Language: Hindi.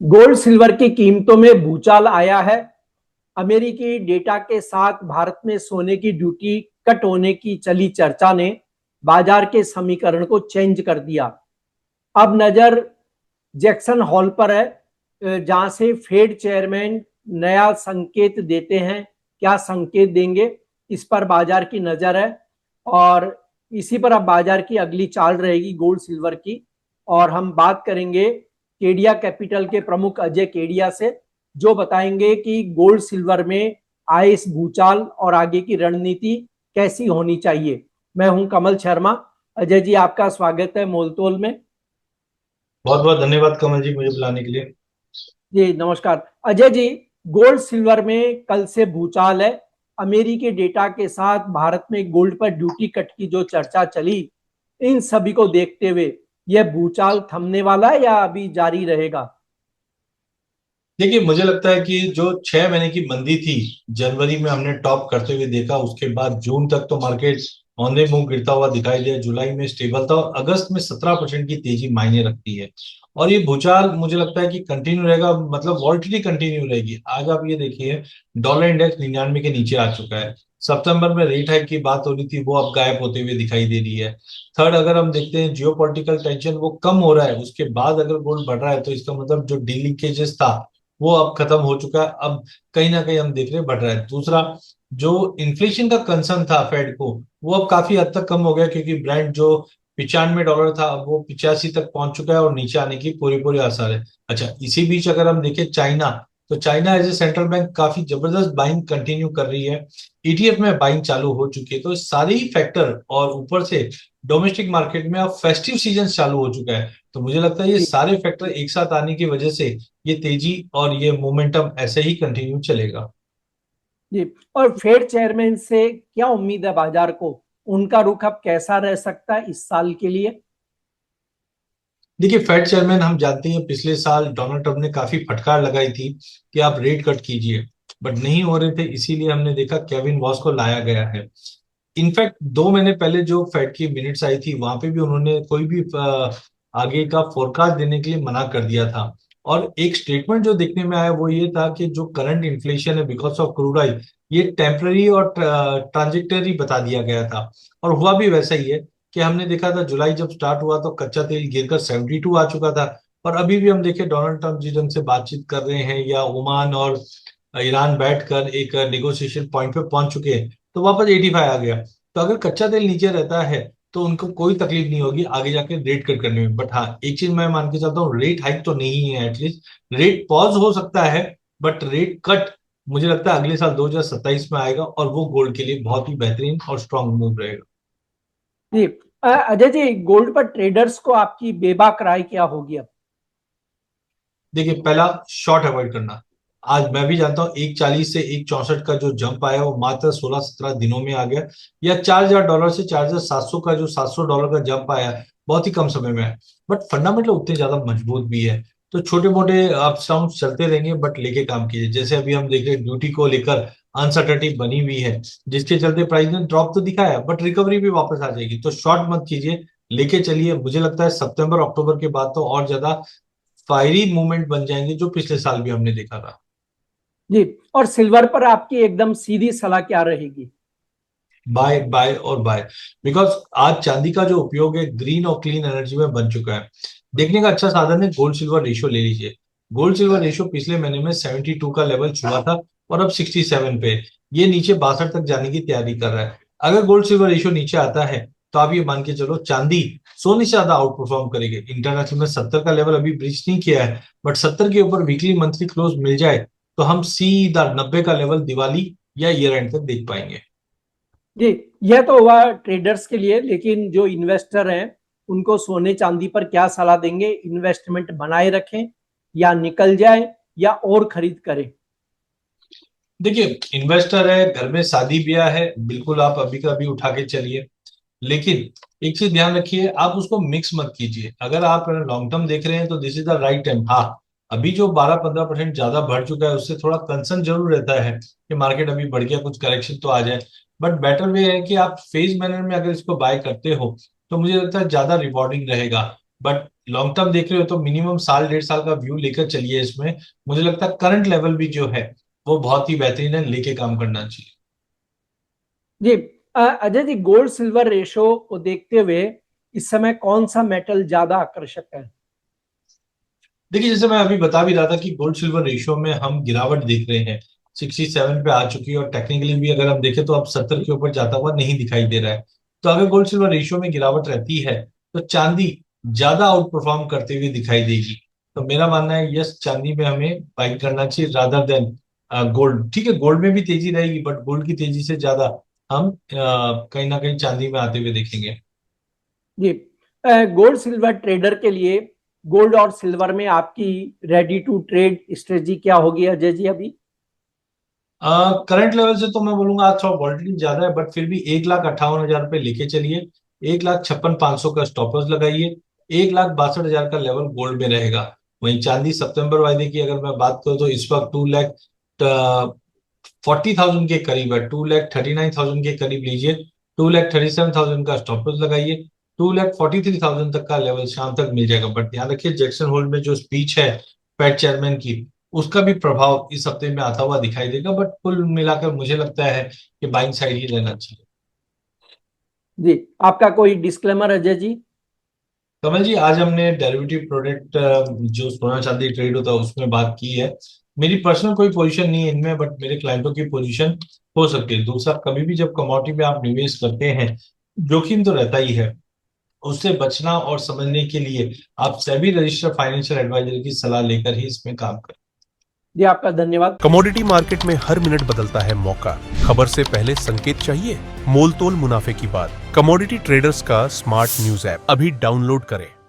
गोल्ड सिल्वर की कीमतों में भूचाल आया है। अमेरिकी डेटा के साथ भारत में सोने की ड्यूटी कट होने की चली चर्चा ने बाजार के समीकरण को चेंज कर दिया। अब नजर जैक्सन हॉल पर है, जहां से फेड चेयरमैन नया संकेत देते हैं। क्या संकेत देंगे, इस पर बाजार की नजर है। और इसी पर अब बाजार की अगली चाल रहेगी गोल्ड सिल्वर की। और हम बात करेंगे केडिया कैपिटल के प्रमुख अजय केडिया से, जो बताएंगे कि गोल्ड सिल्वर में आए इस भूचाल और आगे की रणनीति कैसी होनी चाहिए। मैं हूं कमल शर्मा। अजय जी, आपका स्वागत है मोलतोल में। बहुत बहुत धन्यवाद कमल जी, मुझे बुलाने के लिए। जी नमस्कार अजय जी। गोल्ड सिल्वर में कल से भूचाल है। अमेरिकी डेटा के साथ भारत में गोल्ड पर ड्यूटी कट की जो चर्चा चली, इन सभी को देखते हुए यह भूचाल थमने वाला है या अभी जारी रहेगा? देखिए, मुझे लगता है कि जो 6 महीने की मंदी थी, जनवरी में हमने टॉप करते हुए देखा। उसके बाद जून तक तो मार्केट औंधे मुंह गिरता हुआ दिखाई दिया। जुलाई में स्टेबल था और अगस्त में 17% की तेजी मायने रखती है। और ये भूचाल मुझे लगता है कि कंटिन्यू रहेगा, मतलब वॉल्टिलिटी कंटिन्यू रहेगी। आज आप ये देखिए, डॉलर इंडेक्स 99 के नीचे आ चुका है। सितंबर में रेट हाइक की बात हो रही थी, वो अब गायब होते हुए दिखाई दे रही है। थर्ड, अगर हम देखते हैं जियो टेंशन वो कम हो रहा है, उसके बाद अगर गोल्ड बढ़ रहा है, तो इसका मतलब जो डीलिंकेजेस था वो अब खत्म हो चुका है। अब कहीं ना कहीं हम देख रहे हैं बढ़ रहा है। दूसरा, जो इन्फ्लेशन का कंसर्न था फेड को, वो अब काफी हद तक कम हो गया, क्योंकि ब्रांड जो $95 था, अब वो 85 तक पहुंच चुका है और नीचे आने की पूरी पूरी आसार है। अच्छा, इसी बीच अगर हम देखें चाइना, तो China as a central bank काफी जबरदस्त बाइंग कंटिन्यू कर रही है। ईटीएफ में बाइंग चालू हो चुकी है। तो सारे ही फैक्टर और ऊपर से डोमेस्टिक मार्केट में अब फेस्टिव सीजन चालू हो चुका है। तो मुझे लगता है ये जी सारे फैक्टर एक साथ आने की वजह से ये तेजी और ये मोमेंटम ऐसे ही कंटिन्यू चलेगा। जी। और फेड चेयरमैन से क्या उम्मीद है बाजार को? उनका रुख अब कैसा रह सकता है इस साल के लिए? देखिए, फेड चेयरमैन हम जानते हैं, पिछले साल डोनाल्ड ट्रंप ने काफी फटकार लगाई थी कि आप रेट कट कीजिए, बट नहीं हो रहे थे। इसीलिए हमने देखा केविन वॉस को लाया गया है। इनफैक्ट 2 महीने पहले जो फेड की मिनट्स आई थी, वहां पे भी उन्होंने कोई भी आगे का फोरकास्ट देने के लिए मना कर दिया था। और एक स्टेटमेंट जो देखने में आया वो ये था कि जो करंट इन्फ्लेशन है बिकॉज ऑफ क्रूड ऑयल, ये टेम्पररी और ट्रांजिटरी बता दिया गया था। और हुआ भी वैसा ही है कि हमने देखा था जुलाई जब स्टार्ट हुआ तो कच्चा तेल गिरकर 72 आ चुका था। और अभी भी हम देखें, डोनाल्ड ट्रंप जिस ढंग से बातचीत कर रहे हैं, या ओमान और ईरान बैठकर एक नेगोशिएशन पॉइंट पे पहुंच चुके हैं, तो वापस 85 आ गया। तो अगर कच्चा तेल नीचे रहता है तो उनको कोई तकलीफ नहीं होगी आगे जाके रेट कट करने में। बट हाँ, एक चीज मैं मान के चलता हूँ, रेट हाइक तो नहीं है। एटलीस्ट रेट पॉज हो सकता है, बट रेट कट मुझे लगता है अगले साल 2027 में आएगा, और वो गोल्ड के लिए बहुत ही बेहतरीन और स्ट्रांग मूव रहेगा। जी। अजय जी, गोल्ड पर ट्रेडर्स को आपकी बेबाक राय क्या होगी अब? देखिए, पहला, शॉर्ट अवॉइड करना। आज मैं भी जानता हूँ 140 से 164 का जो जंप आया वो मात्र 16-17 दिनों में आ गया। या $4,000 से 4,700 का जो $700 का जंप आया है, बहुत ही कम समय में है। बट फंडामेंटल उतने ज्यादा मजबूत भी है। तो छोटे मोटे अप्स डाउन चलते रहेंगे, बट लेके काम कीजिए। जैसे अभी हम देख रहे हैं, ड्यूटी को लेकर अनसर्टेनिटी बनी हुई है, जिसके चलते प्राइस ने ड्रॉप तो दिखाया, बट रिकवरी भी वापस आ जाएगी। तो शॉर्ट मत कीजिए, लेके चलिए। मुझे लगता है सितंबर अक्टूबर के बाद तो और ज्यादा फायरी मूवमेंट बन जाएंगे, जो पिछले साल भी हमने देखा था। जी। और सिल्वर पर आपकी एकदम सीधी सलाह क्या रहेगी? बाय बाय और बाय। बिकॉज आज चांदी का जो उपयोग है ग्रीन और क्लीन एनर्जी में बन चुका है। देखने का अच्छा साधन है, गोल्ड सिल्वर रेशियो ले लीजिए। गोल्ड सिल्वर रेशियो पिछले महीने में 72 का लेवल छुआ था और अब 67 पे है। ये नीचे 62 तक जाने की तैयारी कर रहा है। अगर गोल्ड सिल्वर रेशियो नीचे आता है, तो आप ये मान के चलो चांदी सोने से ज्यादा आउट परफॉर्म करेगी। इंटरनेशनल में 70 का लेवल अभी ब्रीच नहीं किया है, बट 70 के ऊपर वीकली मंथली क्लोज मिल जाए, तो हम सीधा 90 का लेवल दिवाली या ईयर एंड तक देख पाएंगे। जी। यह तो हुआ ट्रेडर्स के लिए, लेकिन जो इन्वेस्टर हैं उनको सोने चांदी पर क्या सलाह देंगे? इन्वेस्टमेंट बनाए रखें या निकल जाए या और खरीद करें? देखिए, इन्वेस्टर है, घर में शादी ब्याह है, बिल्कुल आप अभी का अभी उठा के चलिए। लेकिन एक चीज ध्यान रखिए, आप उसको मिक्स मत कीजिए। अगर आप लॉन्ग टर्म देख रहे हैं तो this is the right time. हाँ, अभी जो 12-15% ज्यादा बढ़ चुका है, उससे थोड़ा कंसर्न जरूर रहता है कि मार्केट अभी बढ़ गया, कुछ करेक्शन तो आ जाए। बट बेटर वे है कि आप फेज मैनर में अगर इसको बाय करते हो, तो मुझे लगता है ज्यादा रिवॉर्डिंग रहेगा। बट लॉन्ग टर्म देख रहे हो तो मिनिमम साल 1.5 साल का व्यू लेकर चलिए इसमें। मुझे लगता है करंट लेवल भी जो है वो बहुत ही बेहतरीन है, लेके काम करना चाहिए। जी Ajay ji, gold silver ratio को देखते हुए इस समय कौन सा मेटल ज्यादा आकर्षक है? देखिए, जैसे मैं अभी बता भी रहा था कि गोल्ड सिल्वर रेशियो में हम गिरावट देख रहे हैं, 67 पे आ चुकी है, और टेक्निकली भी अगर हम देखें तो अब 70 के ऊपर जाता हुआ नहीं दिखाई दे रहा है। तो अगर गोल्ड सिल्वर रेशियो में गिरावट रहती है तो चांदी ज्यादा आउट परफॉर्म करते हुए दिखाई देगी। तो मेरा मानना है यस, चांदी में हमें बाइक करना चाहिए रादर देन गोल्ड। ठीक है, गोल्ड में भी तेजी रहेगी बट गोल्ड की तेजी से ज्यादा हम कहीं ना कहीं चांदी में आते हुए देखेंगे। जी गोल्ड सिल्वर ट्रेडर के लिए गोल्ड और सिल्वर में आपकी रेडी टू ट्रेड स्ट्रेटजी क्या होगी अजय जी अभी? करंट लेवल से तो मैं बोलूंगा आज थोड़ा वॉल्टिलिटी ज्यादा है, बट फिर भी 1,58,000 रुपये लेके चलिए। 1,56,500 का स्टॉप लॉस लगाइए। 1,62,000 का लेवल गोल्ड में रहेगा। वहीं चांदी सितंबर वायदे की अगर मैं बात करूं तो इस वक्त 2,40,000 के करीब है, 2,39,000 के करीब लीजिए। 2,37,000 का स्टॉप लॉस लगाइए। 2,43,000 तक का लेवल शाम तक मिल जाएगा। बट ध्यान रखिए, जैक्सन होल में जो स्पीच है फेड चेयरमैन की, उसका भी प्रभाव इस हफ्ते में आता हुआ दिखाई देगा। बट कुल मिलाकर मुझे लगता है कि बाइंग साइड ही रहना चाहिए। जी आपका कोई डिस्क्लेमर अजय जी? कमल जी, आज हमने डेरिवेटिव प्रोडक्ट जो सोना चांदी ट्रेड होता है उसमें बात की है। मेरी पर्सनल कोई पोजीशन नहीं है इनमें, बट मेरे क्लाइंटों की पोजीशन हो सकती है। दूसरा, कभी भी जब कमोडिटी में आप निवेश करते हैं जोखिम तो रहता ही है। उससे बचना और समझने के लिए आप सेबी रजिस्टर्ड फाइनेंशियल एडवाइजर की सलाह लेकर ही इसमें काम करें। जी आपका धन्यवाद। कमोडिटी मार्केट में हर मिनट बदलता है मौका। खबर से पहले संकेत चाहिए? मोल तोल मुनाफे की बात। कमोडिटी ट्रेडर्स का स्मार्ट न्यूज ऐप अभी डाउनलोड करें।